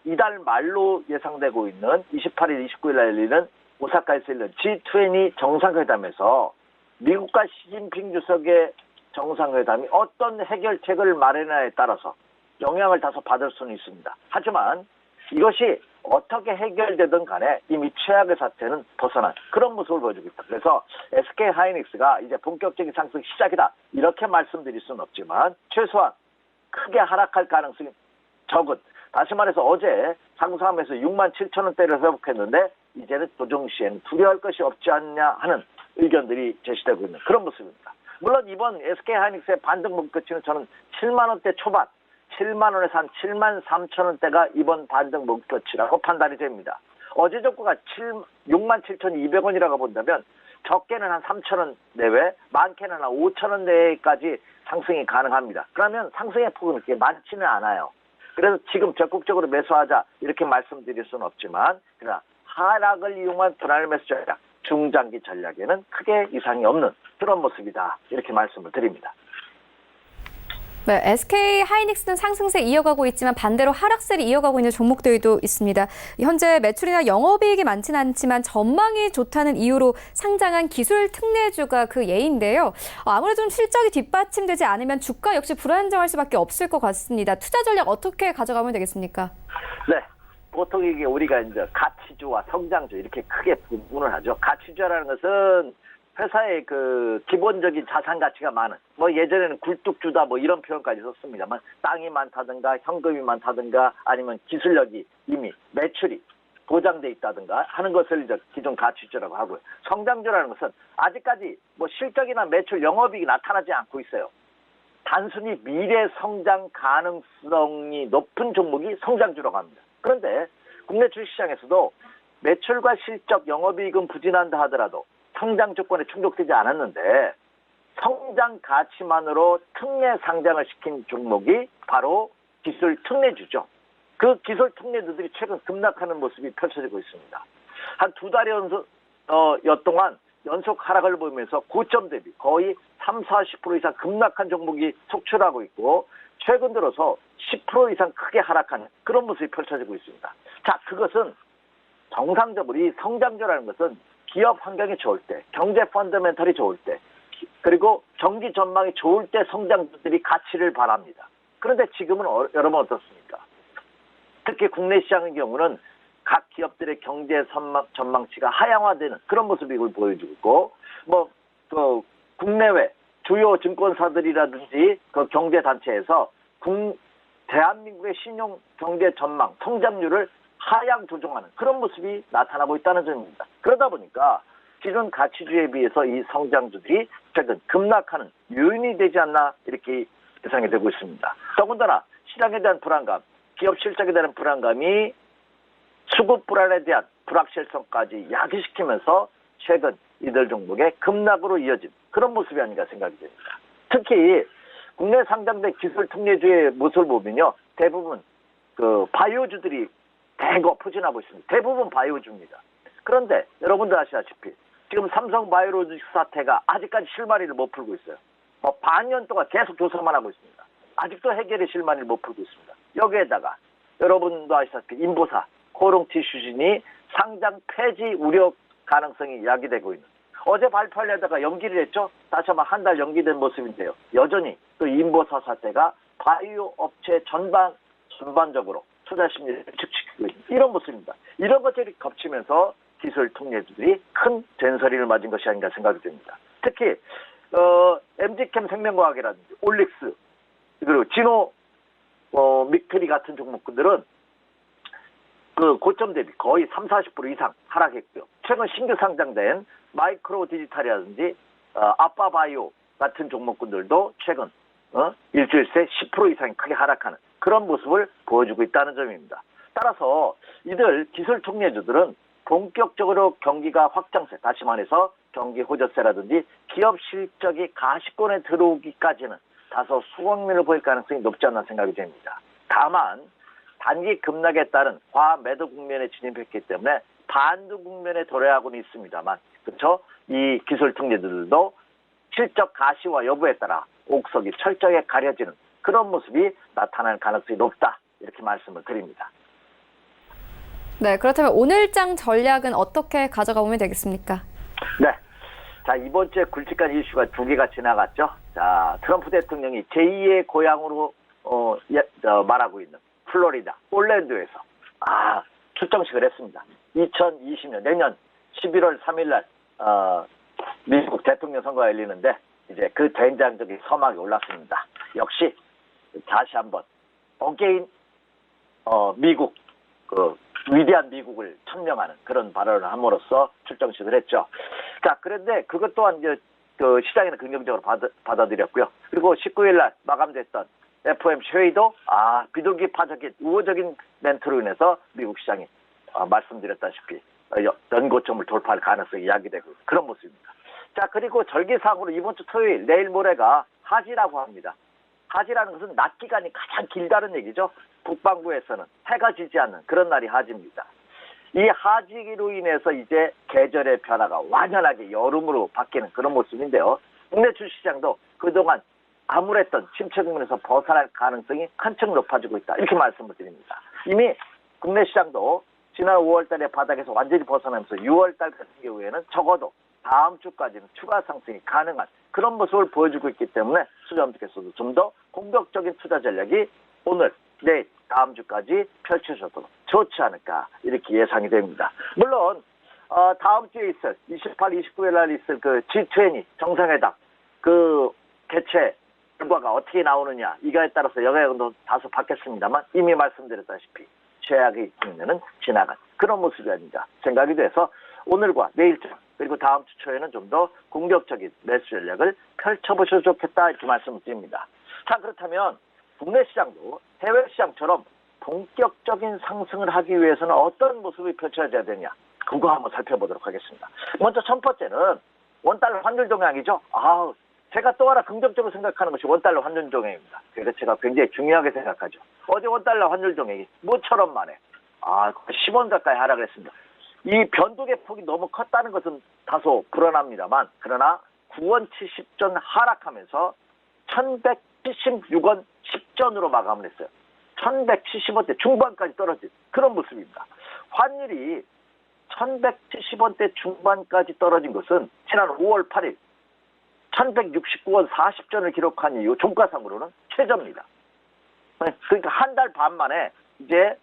이달 말로 예상되고 있는 28일, 29일 날 열리는 오사카에서 열리는 G20 정상회담에서 미국과 시진핑 주석의 정상회담이 어떤 해결책을 마련하에 따라서 영향을 다소 받을 수는 있습니다. 하지만 이것이 어떻게 해결되든 간에 이미 최악의 사태는 벗어난 그런 모습을 보여주고 있다. 그래서 SK하이닉스가 이제 본격적인 상승 시작이다. 이렇게 말씀드릴 수는 없지만 최소한 크게 하락할 가능성이 적은, 다시 말해서 어제 상승하면서 67,000원대를 회복했는데 이제는 조정 시에는 두려워할 것이 없지 않냐 하는 의견들이 제시되고 있는 그런 모습입니다. 물론 이번 SK하이닉스의 반등 목표치는 저는 7만 원대 초반, 7만 원에서 한 7만 3천 원대가 이번 반등 목표치라고 판단이 됩니다. 어제 저가가 67,200원이라고 본다면 적게는 한 3천 원 내외, 많게는 한 5천 원 내외까지 상승이 가능합니다. 그러면 상승의 폭은 그렇게 많지는 않아요. 그래서 지금 적극적으로 매수하자 이렇게 말씀드릴 수는 없지만 그러나 하락을 이용한 분할 매수 전략, 중장기 전략에는 크게 이상이 없는 그런 모습이다. 이렇게 말씀을 드립니다. 네, SK하이닉스는 상승세 이어가고 있지만 반대로 하락세를 이어가고 있는 종목들도 있습니다. 현재 매출이나 영업이익이 많지는 않지만 전망이 좋다는 이유로 상장한 기술 특례주가 그 예인데요. 아무래도 좀 실적이 뒷받침되지 않으면 주가 역시 불안정할 수밖에 없을 것 같습니다. 투자 전략 어떻게 가져가면 되겠습니까? 네. 보통 이게 우리가 이제 가치주와 성장주 이렇게 크게 구분을 하죠. 가치주라는 것은 회사의 그 기본적인 자산 가치가 많은, 예전에는 굴뚝주다 이런 표현까지 썼습니다만 땅이 많다든가 현금이 많다든가 아니면 기술력이 이미 매출이 보장돼 있다든가 하는 것을 이제 기존 가치주라고 하고요. 성장주라는 것은 아직까지 실적이나 매출, 영업이익이 나타나지 않고 있어요. 단순히 미래 성장 가능성이 높은 종목이 성장주라고 합니다. 그런데 국내 주식시장에서도 매출과 실적, 영업이익은 부진한다 하더라도 성장 조건에 충족되지 않았는데 성장 가치만으로 특례 상장을 시킨 종목이 바로 기술 특례주죠. 그 기술 특례주들이 최근 급락하는 모습이 펼쳐지고 있습니다. 한 2달여 동안 연속 하락을 보이면서 고점 대비 거의 30-40% 이상 급락한 종목이 속출하고 있고 최근 들어서 10% 이상 크게 하락하는 그런 모습이 펼쳐지고 있습니다. 자, 그것은 정상적으로 이 성장주라는 것은 기업 환경이 좋을 때, 경제 펀더멘털이 좋을 때, 그리고 경기 전망이 좋을 때 성장주들이 가치를 발합니다. 그런데 지금은 여러분 어떻습니까? 특히 국내 시장의 경우는 각 기업들의 경제 전망치가 하향화되는 그런 모습을 보여주고 있고, 국내외 주요 증권사들이라든지 그 경제단체에서 대한민국의 신용 경제 전망, 성장률을 하향 조정하는 그런 모습이 나타나고 있다는 점입니다. 그러다 보니까 기존 가치주에 비해서 이 성장주들이 최근 급락하는 요인이 되지 않나 이렇게 예상이 되고 있습니다. 더군다나 시장에 대한 불안감, 기업 실적에 대한 불안감이 수급 불안에 대한 불확실성까지 야기시키면서 최근 이들 종목의 급락으로 이어진 그런 모습이 아닌가 생각이 됩니다. 특히 국내 상장된 기술 특례주의 모습을 보면요, 대부분 그 바이오주들이 대거 포진하고 있습니다. 대부분 바이오주입니다. 그런데 여러분들 아시다시피 지금 삼성 바이오로직스 사태가 아직까지 실마리를 못 풀고 있어요. 반년 동안 계속 조사만 하고 있습니다. 아직도 해결의 실마리를 못 풀고 있습니다. 여기에다가 여러분도 아시다시피 인보사, 코롱티슈진이 상장 폐지 우려 가능성이 야기되고 있는 어제 발표하려다가 연기를 했죠. 다시 한번 한 달 연기된 모습인데요. 여전히 또 인보사 사태가 바이오 업체 전반적으로 투자 심리를 축축시키고 있는 이런 모습입니다. 이런 것들이 겹치면서 기술 통계주들이 큰 된소리를 맞은 것이 아닌가 생각이 듭니다. 특히 MG캠 생명과학이라든지 올릭스 그리고 진호 믹트리 같은 종목들은 그 고점 대비 거의 30-40% 이상 하락했고요. 최근 신규 상장된 마이크로 디지털이라든지 아빠바이오 같은 종목군들도 최근 일주일 새 10% 이상이 크게 하락하는 그런 모습을 보여주고 있다는 점입니다. 따라서 이들 기술 총매주들은 본격적으로 경기가 확장세, 다시 말해서 경기 호조세라든지 기업 실적이 가시권에 들어오기까지는 다소 수확률을 보일 가능성이 높지 않나 생각이 됩니다. 다만 단기 급락에 따른 과매도 국면에 진입했기 때문에 반등 국면에 도래하고는 있습니다만, 그렇죠? 이 기술 통계들도 실적 가시와 여부에 따라 옥석이 철저하게 가려지는 그런 모습이 나타날 가능성이 높다 이렇게 말씀을 드립니다. 네, 그렇다면 오늘장 전략은 어떻게 가져가 보면 되겠습니까? 네. 자, 이번 주에 굵직한 이슈가 두 개가 지나갔죠. 자, 트럼프 대통령이 제2의 고향으로 말하고 있는 플로리다, 올랜도에서 출정식을 했습니다. 2020년 내년 11월 3일 날 미국 대통령 선거가 열리는데 이제 그 된장적인 서막이 올랐습니다. 역시 다시 한번 어게인 미국 위대한 미국을 천명하는 그런 발언을 함으로써 출정식을 했죠. 자, 그런데 그것 또한 이제 그 시장에는 긍정적으로 받아들였고요. 그리고 19일 날 마감됐던 FOMC 회의도 비둘기파적인 우호적인 멘트로 인해서 미국 시장이 말씀드렸다시피 연고점을 돌파할 가능성이 야기되고 그런 모습입니다. 자, 그리고 절기상으로 이번 주 토요일 내일 모레가 하지라고 합니다. 하지라는 것은 낮 기간이 가장 길다는 얘기죠. 북반구에서는 해가 지지 않는 그런 날이 하지입니다. 이 하지로 인해서 이제 계절의 변화가 완연하게 여름으로 바뀌는 그런 모습인데요. 국내 주식시장도 그동안 암울했던 침체 국면에서 벗어날 가능성이 한층 높아지고 있다. 이렇게 말씀을 드립니다. 이미 국내 시장도 지난 5월 달에 바닥에서 완전히 벗어나면서 6월 달 같은 경우에는 적어도 다음 주까지는 추가 상승이 가능한 그런 모습을 보여주고 있기 때문에 투자자분들께서도 좀 더 공격적인 투자 전략이 오늘, 내일, 다음 주까지 펼쳐져도 좋지 않을까 이렇게 예상이 됩니다. 물론 다음 주에 있을 28, 29일 날 있을 그 G20 정상회담 그 개최 결과가 어떻게 나오느냐 이거에 따라서 영향도 다소 받겠습니다만 이미 말씀드렸다시피 최악의 국면은 지나간 그런 모습이 아닌가 생각이 돼서 오늘과 내일쯤 그리고 다음 주 초에는 좀 더 공격적인 매수 전략을 펼쳐보셔도 좋겠다 이렇게 말씀을 드립니다. 자, 그렇다면 국내 시장도 해외 시장처럼 본격적인 상승을 하기 위해서는 어떤 모습이 펼쳐져야 되냐 그거 한번 살펴보도록 하겠습니다. 먼저 첫 번째는 원달러 환율 동향이죠. 제가 또 하나 긍정적으로 생각하는 것이 원달러 환율 동향입니다. 그래서 제가 굉장히 중요하게 생각하죠. 어제 원달러 환율 동향이 모처럼 만에 10원 가까이 하락을 했습니다. 이 변동의 폭이 너무 컸다는 것은 다소 불안합니다만 그러나 9원 70전 하락하면서 1176원 10전으로 마감을 했어요. 1170원대 중반까지 떨어진 그런 모습입니다. 환율이 1170원대 중반까지 떨어진 것은 지난 5월 8일 1169원 40전을 기록한 이후 종가상으로는 최저입니다. 그러니까 한 달 반 만에 이제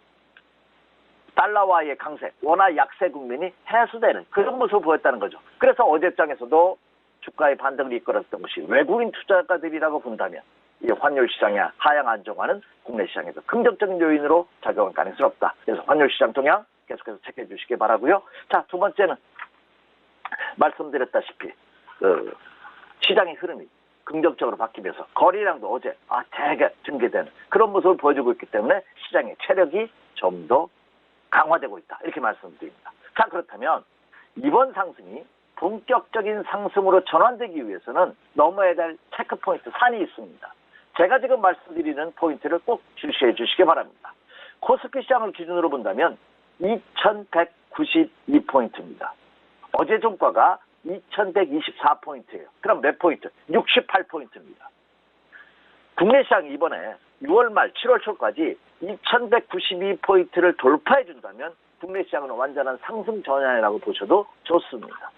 달러와의 강세, 원화 약세 국면이 해소되는 그런 모습을 보였다는 거죠. 그래서 어제장에서도 주가의 반등을 이끌었던 것이 외국인 투자가들이라고 본다면 이 환율 시장의 하향 안정화는 국내 시장에서 긍정적인 요인으로 작용할 가능성이 없다. 그래서 환율 시장 동향 계속해서 체크해 주시기 바라고요. 자, 두 번째는 말씀드렸다시피 시장의 흐름이 긍정적으로 바뀌면서 거래량도 어제 대개 증개되는 그런 모습을 보여주고 있기 때문에 시장의 체력이 좀 더 강화되고 있다. 이렇게 말씀드립니다. 자, 그렇다면 이번 상승이 본격적인 상승으로 전환되기 위해서는 넘어야 될 체크포인트 산이 있습니다. 제가 지금 말씀드리는 포인트를 꼭 주시해 주시기 바랍니다. 코스피 시장을 기준으로 본다면 2192포인트입니다. 어제 종가가 2124포인트예요. 그럼 몇 포인트? 68포인트입니다. 국내 시장이 이번에 6월 말 7월 초까지 2192포인트를 돌파해 준다면 국내 시장은 완전한 상승 전환이라고 보셔도 좋습니다.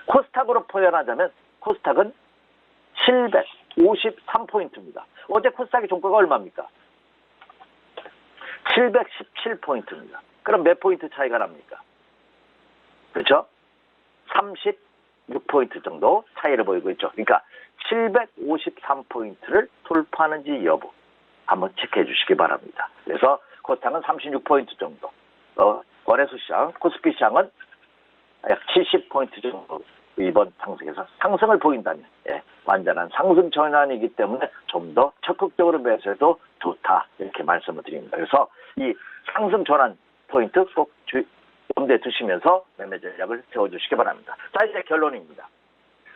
코스닥으로 표현하자면 코스닥은 753포인트입니다. 어제 코스닥의 종가가 얼마입니까? 717포인트입니다. 그럼 몇 포인트 차이가 납니까? 그렇죠? 36포인트 정도 차이를 보이고 있죠. 그러니까 753포인트를 돌파하는지 여부 한번 체크해 주시기 바랍니다. 그래서 코스닥은 36포인트 정도, 거래소 시장, 코스피 시장은 약 70포인트 정도 이번 상승에서 상승을 보인다면 완전한 상승 전환이기 때문에 좀 더 적극적으로 매수해도 좋다 이렇게 말씀을 드립니다. 그래서 이 상승 전환 포인트 꼭 염두에 두시면서 매매 전략을 세워주시기 바랍니다. 자, 이제 결론입니다.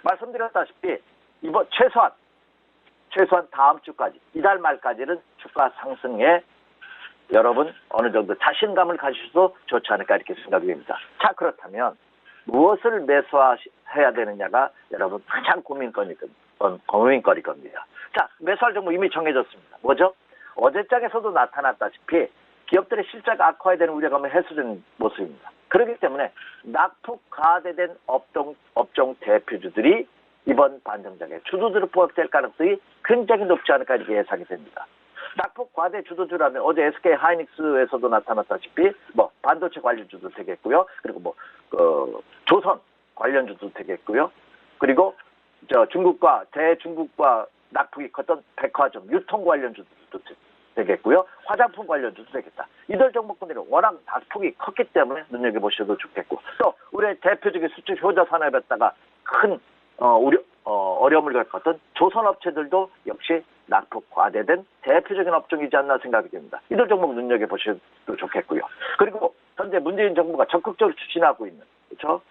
말씀드렸다시피 이번 최소한 다음 주까지, 이달 말까지는 주가 상승에 여러분 어느 정도 자신감을 가지셔도 좋지 않을까 이렇게 생각이 됩니다. 자, 그렇다면 무엇을 매수해야 되느냐가 여러분 가장 고민거리 겁니다. 자, 매수할 종목 이미 정해졌습니다. 뭐죠? 어제장에서도 나타났다시피 기업들의 실적 악화에 대한 우려감이 해소된 모습입니다. 그렇기 때문에 낙폭 과대된 업종 대표주들이 이번 반등장에 주도주로 포함될 가능성이 굉장히 높지 않을까 이렇게 예상이 됩니다. 낙폭 과대 주도주라면 어제 SK 하이닉스에서도 나타났다시피 반도체 관련주도 되겠고요. 그리고 조선 관련주도 되겠고요. 그리고 대중국과 낙폭이 컸던 백화점 유통 관련주도 되겠고요. 화장품 관련주도 되겠다. 이들 종목군들은 워낙 낙폭이 컸기 때문에 눈여겨보셔도 좋겠고, 또 우리의 대표적인 수출 효자 산업에다가 큰 어려움을 겪었던 조선업체들도 역시 낙폭 과대된 대표적인 업종이지 않나 생각이 됩니다. 이들 종목 눈여겨보셔도 좋겠고요. 그리고 현재 문재인 정부가 적극적으로 추진하고 있는, 그렇죠?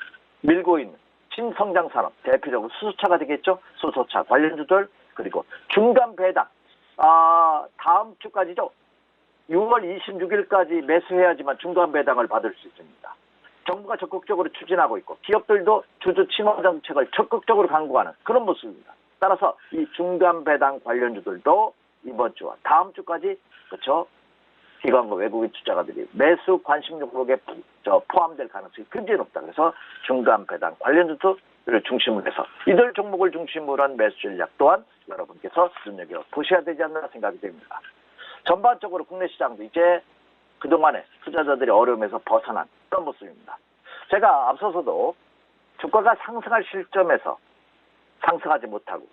밀고 있는 신성장 산업, 대표적으로 수소차가 되겠죠? 수소차 관련주들, 그리고 중간 배당, 다음 주까지죠. 6월 26일까지 매수해야지만 중간 배당을 받을 수 있습니다. 정부가 적극적으로 추진하고 있고 기업들도 주주 친화 정책을 적극적으로 강구하는 그런 모습입니다. 따라서 이 중간 배당 관련주들도 이번 주와 다음 주까지, 그렇죠? 기관과 외국인 투자가들이 매수 관심 종목에 포함될 가능성이 굉장히 높다. 그래서 중간 배당 관련주들을 중심으로 해서 이들 종목을 중심으로 한 매수 전략 또한 여러분께서 눈여겨보셔야 되지 않나 생각이 됩니다. 전반적으로 국내 시장도 이제 그동안에 투자자들이 어려움에서 벗어난 그런 모습입니다. 제가 앞서서도 주가가 상승할 시점에서 상승하지 못하고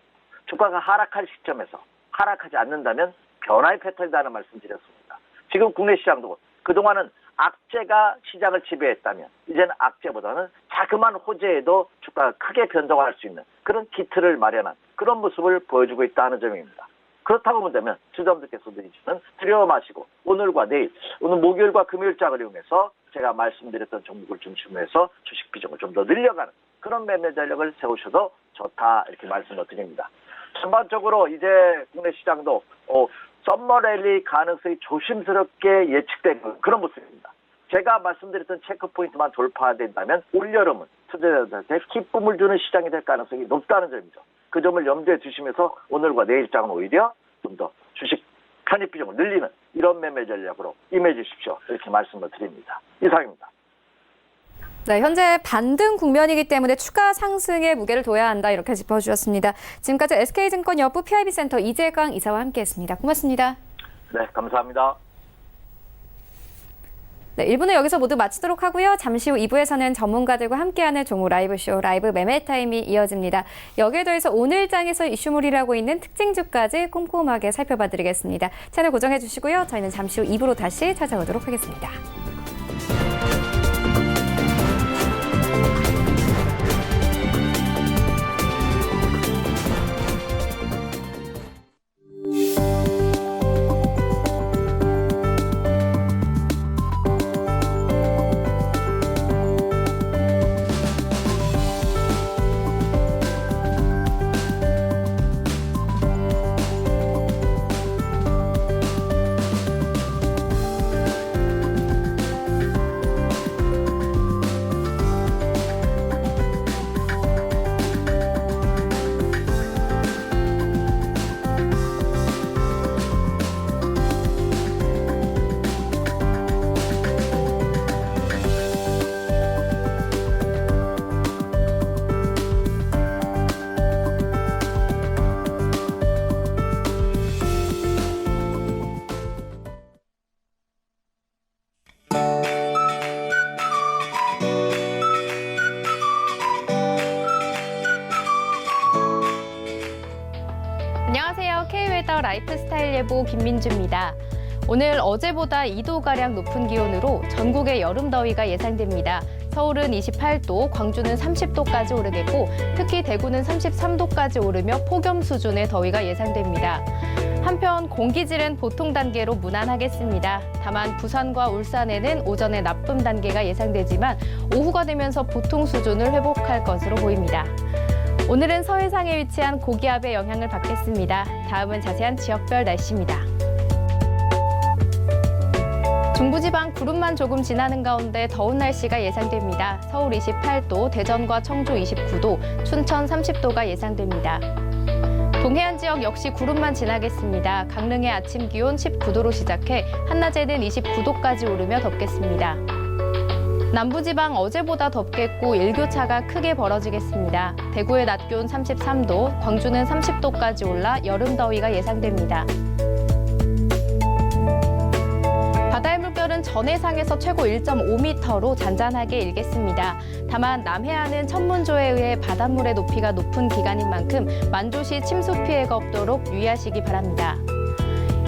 주가가 하락할 시점에서 하락하지 않는다면 변화의 패턴이라는 말씀드렸습니다. 지금 국내 시장도 그동안은 악재가 시장을 지배했다면 이제는 악재보다는 자그마한 호재에도 주가가 크게 변동할 수 있는 그런 기틀을 마련한 그런 모습을 보여주고 있다는 점입니다. 그렇다고 본다면 투자자분들께서도 이제는 들여 마시고 오늘과 내일, 오늘 목요일과 금요일장을 이용해서 제가 말씀드렸던 종목을 중심으로 해서 주식 비중을 좀 더 늘려가는 그런 매매 전략을 세우셔도 좋다 이렇게 말씀을 드립니다. 전반적으로 이제 국내 시장도 썸머랠리 가능성이 조심스럽게 예측된 그런 모습입니다. 제가 말씀드렸던 체크포인트만 돌파된다면 올여름은 투자자들한테 기쁨을 주는 시장이 될 가능성이 높다는 점이죠. 그 점을 염두에 두시면서 오늘과 내일장은 오히려 좀 더 주식 편입 비중을 늘리는 이런 매매 전략으로 임해 주십시오. 이렇게 말씀을 드립니다. 이상입니다. 네, 현재 반등 국면이기 때문에 추가 상승에 무게를 둬야 한다 이렇게 짚어주셨습니다. 지금까지 SK증권 여부 PIB센터 이재강 이사와 함께했습니다. 고맙습니다. 네, 감사합니다. 네, 1부는 여기서 모두 마치도록 하고요. 잠시 후 2부에서는 전문가들과 함께하는 종목 라이브쇼 라이브 매매 타임이 이어집니다. 여기에 더해서 오늘 장에서 이슈몰이라고 있는 특징주까지 꼼꼼하게 살펴봐 드리겠습니다. 채널 고정해 주시고요. 저희는 잠시 후 2부로 다시 찾아오도록 하겠습니다. 안녕하세요. 라이프스타일 예보 김민주입니다. 오늘 어제보다 2도가량 높은 기온으로 전국에 여름 더위가 예상됩니다. 서울은 28도, 광주는 30도까지 오르겠고 특히 대구는 33도까지 오르며 폭염 수준의 더위가 예상됩니다. 한편 공기질은 보통 단계로 무난하겠습니다. 다만 부산과 울산에는 오전에 나쁨 단계가 예상되지만 오후가 되면서 보통 수준을 회복할 것으로 보입니다. 오늘은 서해상에 위치한 고기압의 영향을 받겠습니다. 다음은 자세한 지역별 날씨입니다. 중부지방 구름만 조금 지나는 가운데 더운 날씨가 예상됩니다. 서울 28도, 대전과 청주 29도, 춘천 30도가 예상됩니다. 동해안 지역 역시 구름만 지나겠습니다. 강릉의 아침 기온 19도로 시작해 한낮에는 29도까지 오르며 덥겠습니다. 남부지방 어제보다 덥겠고 일교차가 크게 벌어지겠습니다. 대구의 낮 기온 33도, 광주는 30도까지 올라 여름 더위가 예상됩니다. 바다의 물결은 전해상에서 최고 1.5m로 잔잔하게 일겠습니다. 다만 남해안은 천문조에 의해 바닷물의 높이가 높은 기간인 만큼 만조시 침수 피해가 없도록 유의하시기 바랍니다.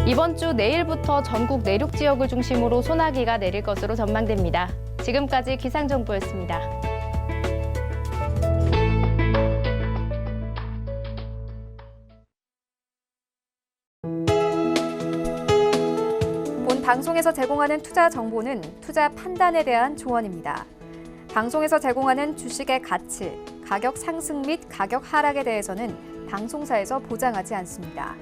이번 주 내일부터 전국 내륙 지역을 중심으로 소나기가 내릴 것으로 전망됩니다. 지금까지 기상정보였습니다. 본 방송에서 제공하는 투자 정보는 투자 판단에 대한 조언입니다. 방송에서 제공하는 주식의 가치, 가격 상승 및 가격 하락에 대해서는 방송사에서 보장하지 않습니다.